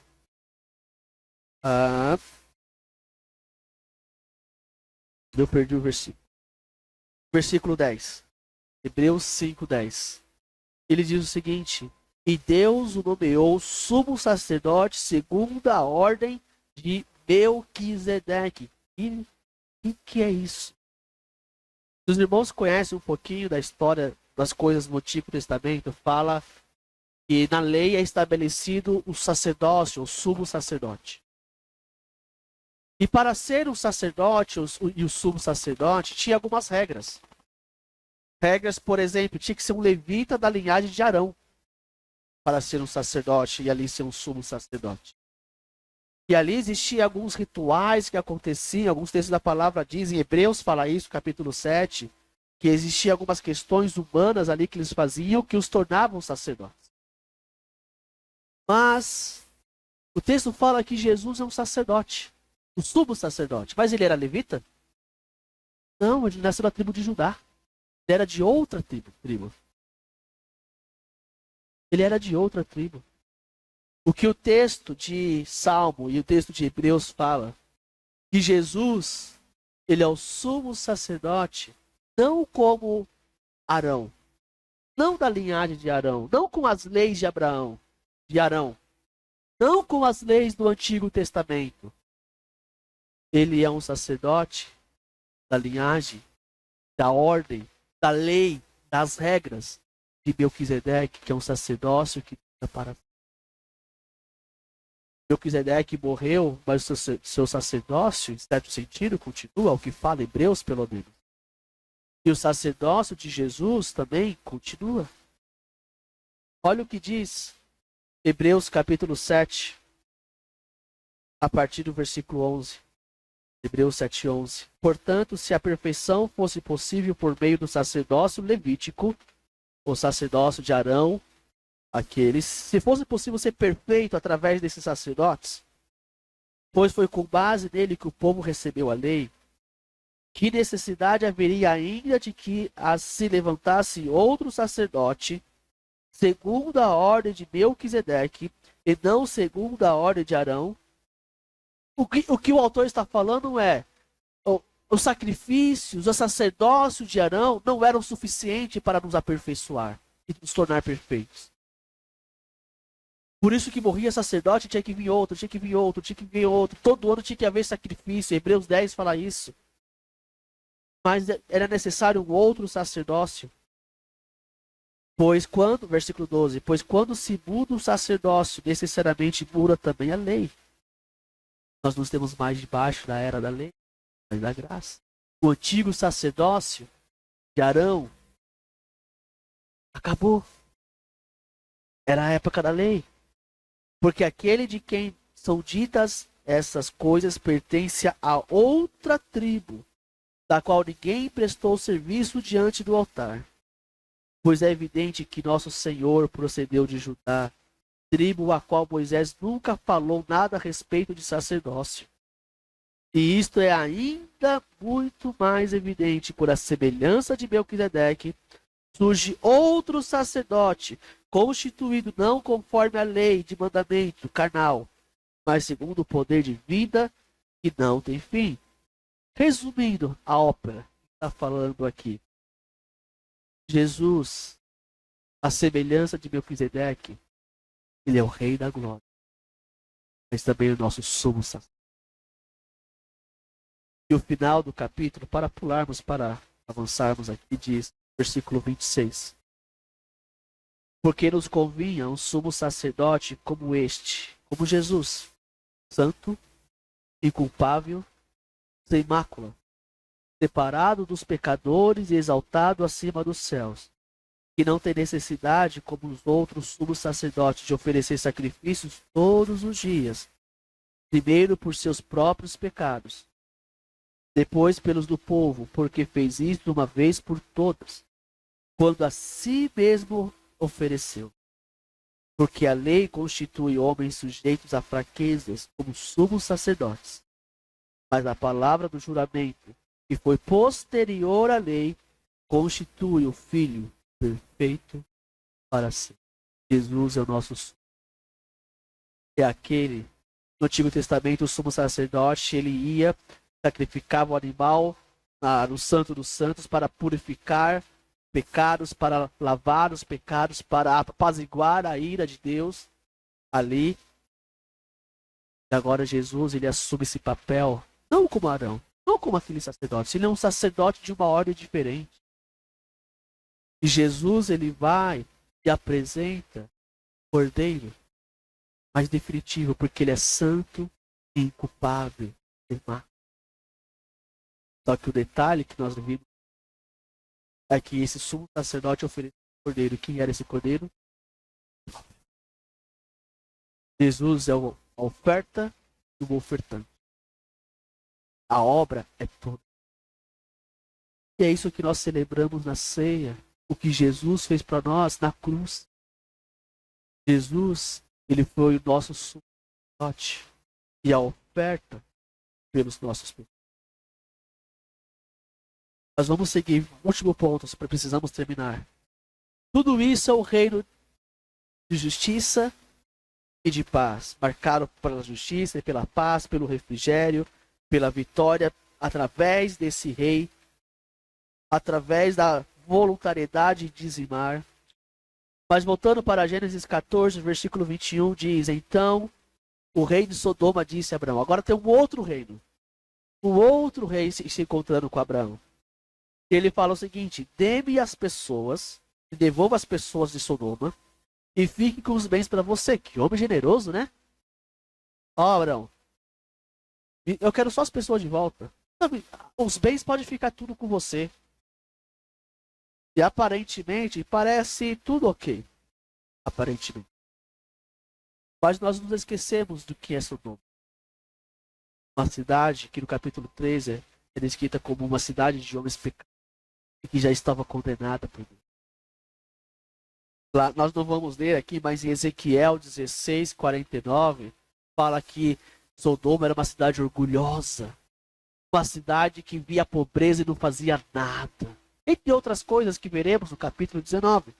eu perdi o versículo. Versículo 10. Hebreus 5, 10. Ele diz o seguinte: e Deus o nomeou sumo sacerdote segundo a ordem de Melquisedeque. E o que é isso? Os irmãos conhecem um pouquinho da história das coisas no Antigo Testamento, fala que na lei é estabelecido o sacerdócio, o sumo sacerdote. E para ser um sacerdote e o sumo sacerdote, tinha algumas regras. Regras, por exemplo, tinha que ser um levita da linhagem de Arão para ser um sacerdote e ali ser um sumo sacerdote. E ali existiam alguns rituais que aconteciam, alguns textos da palavra dizem, Hebreus fala isso, capítulo 7, que existiam algumas questões humanas ali que eles faziam que os tornavam sacerdotes. Mas o texto fala que Jesus é um sacerdote, um sumo sacerdote. Mas ele era levita? Não, ele nasceu na tribo de Judá. Ele era de outra tribo. Ele era de outra tribo. O que o texto de Salmo e o texto de Hebreus fala, que Jesus, ele é o sumo sacerdote, não como Arão, não da linhagem de Arão, não com as leis de Abraão, de Arão, não com as leis do Antigo Testamento. Ele é um sacerdote da linhagem, da ordem, da lei, das regras de Melquisedeque, que é um sacerdócio que fica para Melquisedeque morreu, mas o seu sacerdócio, em certo sentido, continua, o que fala Hebreus, pelo menos. E o sacerdócio de Jesus também continua. Olha o que diz Hebreus capítulo 7, a partir do versículo 11. Hebreus 7, 11. Portanto, se a perfeição fosse possível por meio do sacerdócio levítico, o sacerdócio de Arão, aqueles, se fosse possível ser perfeito através desses sacerdotes, pois foi com base nele que o povo recebeu a lei, que necessidade haveria ainda de que se levantasse outro sacerdote, segundo a ordem de Melquisedeque, e não segundo a ordem de Arão? O que o autor está falando é, os sacrifícios, o sacerdócio de Arão não eram suficientes para nos aperfeiçoar e nos tornar perfeitos. Por isso que morria sacerdote, tinha que vir outro, tinha que vir outro, tinha que vir outro. Todo ano tinha que haver sacrifício. Hebreus 10 fala isso. Mas era necessário um outro sacerdócio. Versículo 12, pois quando se muda o sacerdócio, necessariamente muda também a lei. Nós não estamos mais debaixo da era da lei, mas da graça. O antigo sacerdócio de Arão acabou. Era a época da lei. Porque aquele de quem são ditas essas coisas pertence a outra tribo, da qual ninguém prestou serviço diante do altar. Pois é evidente que nosso Senhor procedeu de Judá, tribo a qual Moisés nunca falou nada a respeito de sacerdócio. E isto é ainda muito mais evidente por a semelhança de Melquisedeque, surge outro sacerdote, constituído não conforme a lei de mandamento carnal, mas segundo o poder de vida que não tem fim. Resumindo a ópera que está falando aqui, Jesus, a semelhança de Melquisedeque, ele é o rei da glória, mas também o nosso sumo sacerdote. E o final do capítulo, para avançarmos aqui, diz, versículo 26. Porque nos convinha um sumo sacerdote como este, como Jesus, santo, inculpável, sem mácula, separado dos pecadores e exaltado acima dos céus, que não tem necessidade, como os outros sumos sacerdotes, de oferecer sacrifícios todos os dias, primeiro por seus próprios pecados, depois pelos do povo, porque fez isso uma vez por todas, quando a si mesmo ofereceu. Porque a lei constitui homens sujeitos a fraquezas como sumos sacerdotes. Mas a palavra do juramento que foi posterior à lei, constitui o Filho perfeito para sempre. Jesus é o nosso sumo. É aquele, no Antigo Testamento, o sumo sacerdote, ele ia, sacrificava o animal no Santo dos Santos para purificar pecados, para lavar os pecados, para apaziguar a ira de Deus ali. E agora Jesus, ele assume esse papel, não como Arão, não como aquele sacerdote, ele é um sacerdote de uma ordem diferente. E Jesus, ele vai e apresenta o Cordeiro mais definitivo, porque ele é santo e inculpável. Só que o detalhe que nós vimos é que esse sumo sacerdote ofereceu o Cordeiro. Quem era esse Cordeiro? Jesus é a oferta do ofertante. A obra é toda. E é isso que nós celebramos na ceia. O que Jesus fez para nós na cruz. Jesus, ele foi o nosso sacerdote. E a oferta pelos nossos pecados. Nós vamos seguir o último ponto, precisamos terminar. Tudo isso é o reino de justiça e de paz, marcado pela justiça e pela paz, pelo refrigério, pela vitória, através desse rei, através da voluntariedade de dizimar. Mas voltando para Gênesis 14, versículo 21, diz: Então o rei de Sodoma disse a Abraão. Agora tem um outro reino. Um outro rei se encontrando com Abraão. Ele fala o seguinte: dê-me as pessoas, devolva as pessoas de Sodoma e fique com os bens para você. Que homem generoso, né? Ó, Abraão, eu quero só as pessoas de volta. Os bens podem ficar tudo com você. E aparentemente parece tudo ok. Aparentemente. Mas nós nos esquecemos do que é Sodoma. Uma cidade que no capítulo 13 é descrita como uma cidade de homens pecados e que já estava condenada por Deus. Lá, nós não vamos ler aqui, mas em Ezequiel 16, 49, fala que Sodoma era uma cidade orgulhosa, uma cidade que via a pobreza e não fazia nada. Entre outras coisas que veremos no capítulo 19.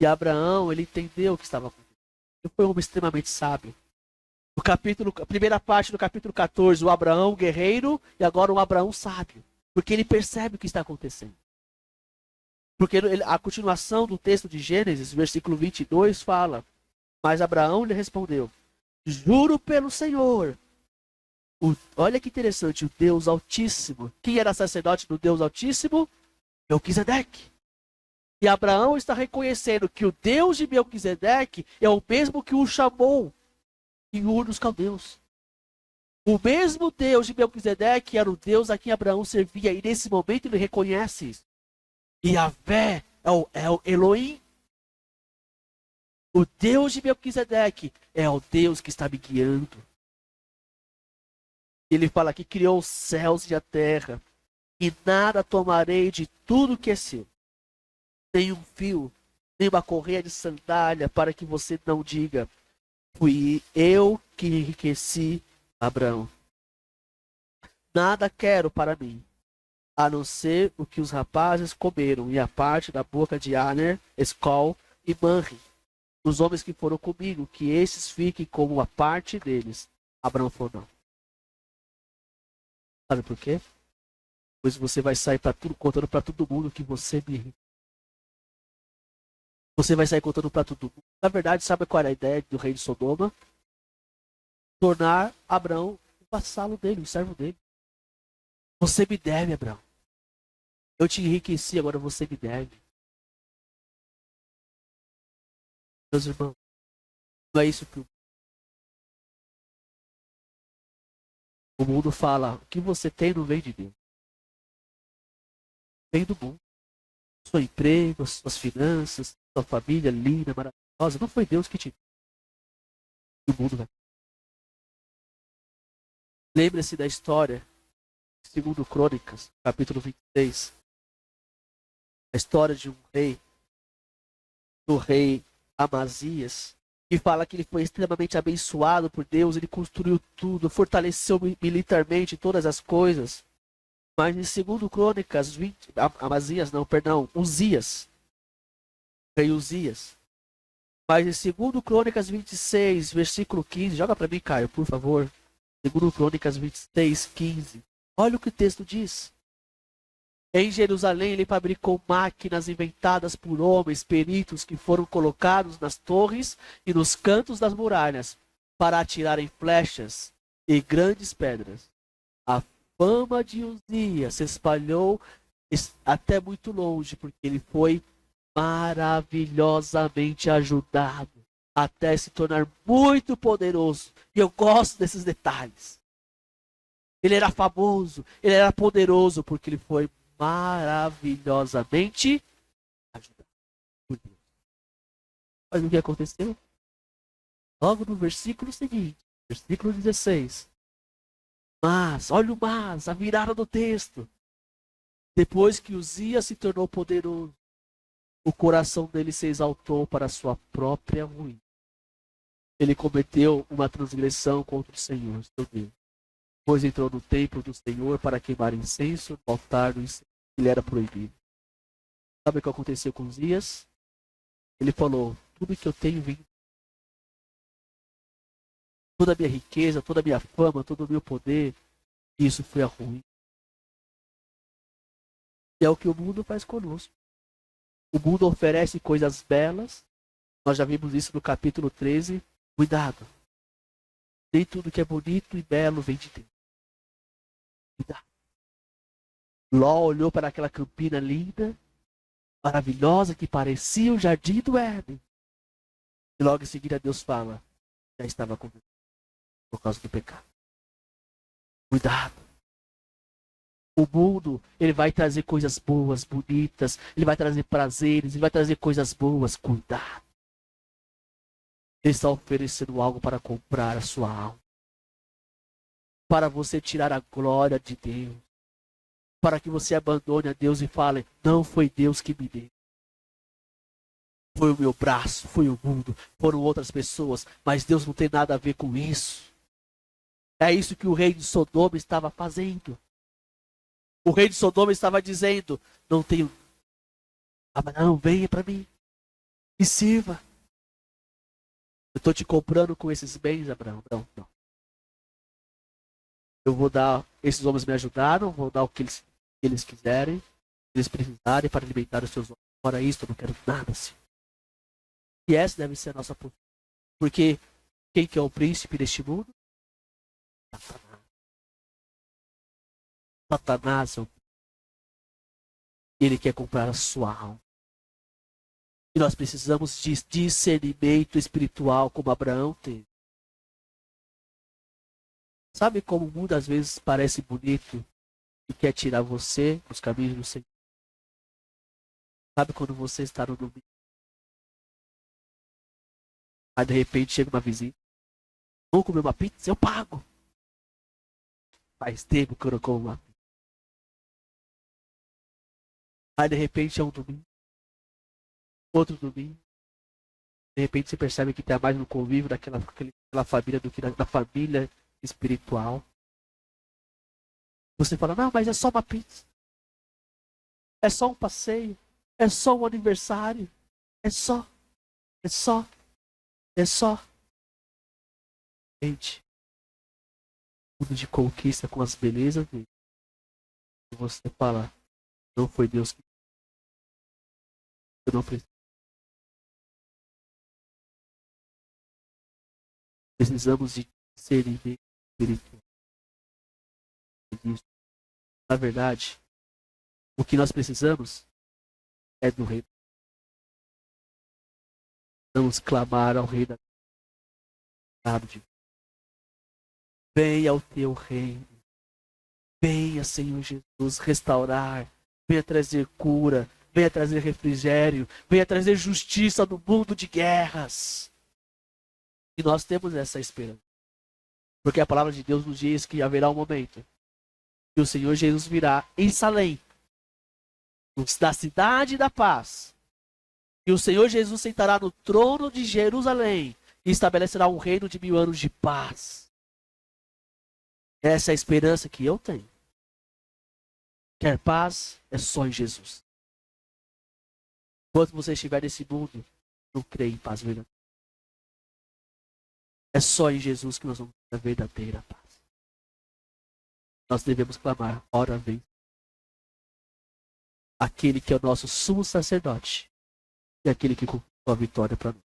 E Abraão, ele entendeu o que estava acontecendo. Ele foi um homem extremamente sábio. A primeira parte do capítulo 14, o Abraão guerreiro e agora o Abraão sábio. Porque ele percebe o que está acontecendo. Porque a continuação do texto de Gênesis, versículo 22, fala: Mas Abraão lhe respondeu: Juro pelo Senhor. Olha que interessante, o Deus Altíssimo. Quem era sacerdote do Deus Altíssimo? Melquisedeque. E Abraão está reconhecendo que o Deus de Melquisedeque é o mesmo que o chamou em Ur dos Caldeus. O mesmo Deus de Melquisedeque era o Deus a quem Abraão servia. E nesse momento ele reconhece isso. E Yahvé é o Elohim. O Deus de Melquisedeque é o Deus que está me guiando. Ele fala que criou os céus e a terra. E nada tomarei de tudo que é seu. Nem um fio, nem uma correia de sandália, para que você não diga: fui eu que enriqueci Abraão. Nada quero para mim, a não ser o que os rapazes comeram, e a parte da boca de Aner, Escol e Manre, os homens que foram comigo, que esses fiquem como a parte deles. Abraão falou: não. Sabe por quê? Pois você vai sair contando para todo mundo que você me... Você vai sair contando para todo mundo. Na verdade, sabe qual era a ideia do rei de Sodoma? Tornar Abraão o vassalo dele, o servo dele. Você me deve, Abraão. Eu te enriqueci, agora você me deve. Meus irmãos, não é isso que o mundo fala: o que você tem não vem de Deus. Vem do mundo. Seu emprego, suas finanças, sua família linda, maravilhosa. Não foi Deus que te deu. O mundo vai. Lembre-se da história, segundo Crônicas, capítulo 26. A história de um rei, do rei Amazias, que fala que ele foi extremamente abençoado por Deus, ele construiu tudo, fortaleceu militarmente todas as coisas. Mas em 2 Crônicas 20, Amazias não, perdão, Uzias, rei Uzias. Mas em 2 Crônicas 26, versículo 15, joga para mim, Caio, por favor. 2 Crônicas 26, 15. Olha o que o texto diz. Em Jerusalém ele fabricou máquinas inventadas por homens peritos que foram colocados nas torres e nos cantos das muralhas para atirarem flechas e grandes pedras. A fama de Uzias se espalhou até muito longe, porque ele foi maravilhosamente ajudado até se tornar muito poderoso. E eu gosto desses detalhes. Ele era famoso, ele era poderoso, porque ele foi maravilhosamente ajudado por Deus. Mas o que aconteceu? Logo no versículo seguinte, versículo 16. Mas, olha o mas, a virada do texto. Depois que Uzias se tornou poderoso, o coração dele se exaltou para a sua própria ruína. Ele cometeu uma transgressão contra o Senhor, seu Deus. Pois entrou no templo do Senhor para queimar incenso no altar do incenso que lhe era proibido. Sabe o que aconteceu com Uzias? Ele falou, tudo que eu tenho vindo, toda a minha riqueza, toda a minha fama, todo o meu poder, isso foi a ruim. E é o que o mundo faz conosco. O mundo oferece coisas belas. Nós já vimos isso no capítulo 13. Cuidado. Nem tudo que é bonito e belo vem de Deus. Cuidado. Ló olhou para aquela campina linda, maravilhosa, que parecia o jardim do Éden. E logo em seguida Deus fala, já estava condenado por causa do pecado. Cuidado. O mundo, ele vai trazer coisas boas, bonitas, ele vai trazer prazeres, ele vai trazer coisas boas. Cuidado. Ele está oferecendo algo para comprar a sua alma. Para você tirar a glória de Deus. Para que você abandone a Deus e fale, não foi Deus que me deu. Foi o meu braço, foi o mundo, foram outras pessoas, mas Deus não tem nada a ver com isso. É isso que o rei de Sodoma estava fazendo. O rei de Sodoma estava dizendo, não tenho... Abraão, venha para mim. Me sirva. Eu estou te comprando com esses bens, Abraão. Não. Eu vou dar... Esses homens me ajudaram, vou dar o que eles quiserem, que eles precisarem para alimentar os seus homens. Fora isso, eu não quero nada assim. E essa deve ser a nossa postura. Porque quem que é o príncipe deste mundo? Satanás. Satanás, ele quer comprar a sua alma. E nós precisamos de discernimento espiritual, como Abraão teve. Sabe como muitas vezes parece bonito e quer tirar você dos caminhos do Senhor? Sabe quando você está no domingo? Aí de repente chega uma visita. Vamos comer uma pizza? Eu pago. Faz tempo que eu não como uma pizza. Aí de repente é um domingo. Outro domingo. De repente você percebe que tem mais no convívio daquela família do que da família espiritual. Você fala, não, mas é só uma pizza. É só um passeio. É só um aniversário. É só. Gente, tudo de conquista com as belezas dele. E você fala, não foi Deus que... Eu não preciso. Precisamos de discernimento espiritual. Na verdade, o que nós precisamos é do rei. Vamos clamar ao rei da de venha ao teu reino. Venha, Senhor Jesus, restaurar. Venha trazer cura. Venha trazer refrigério. Venha trazer justiça no mundo de guerras. E nós temos essa esperança. Porque a palavra de Deus nos diz que haverá um momento que o Senhor Jesus virá em Salém, da cidade da paz. E o Senhor Jesus sentará no trono de Jerusalém e estabelecerá um reino de 1000 anos de paz. Essa é a esperança que eu tenho. Quer paz? É só em Jesus. Enquanto você estiver nesse mundo, não creia em paz verdadeira. É só em Jesus que nós vamos ter a verdadeira paz. Nós devemos clamar, ora vem. Aquele que é o nosso sumo sacerdote e aquele que cumpriu a vitória para nós.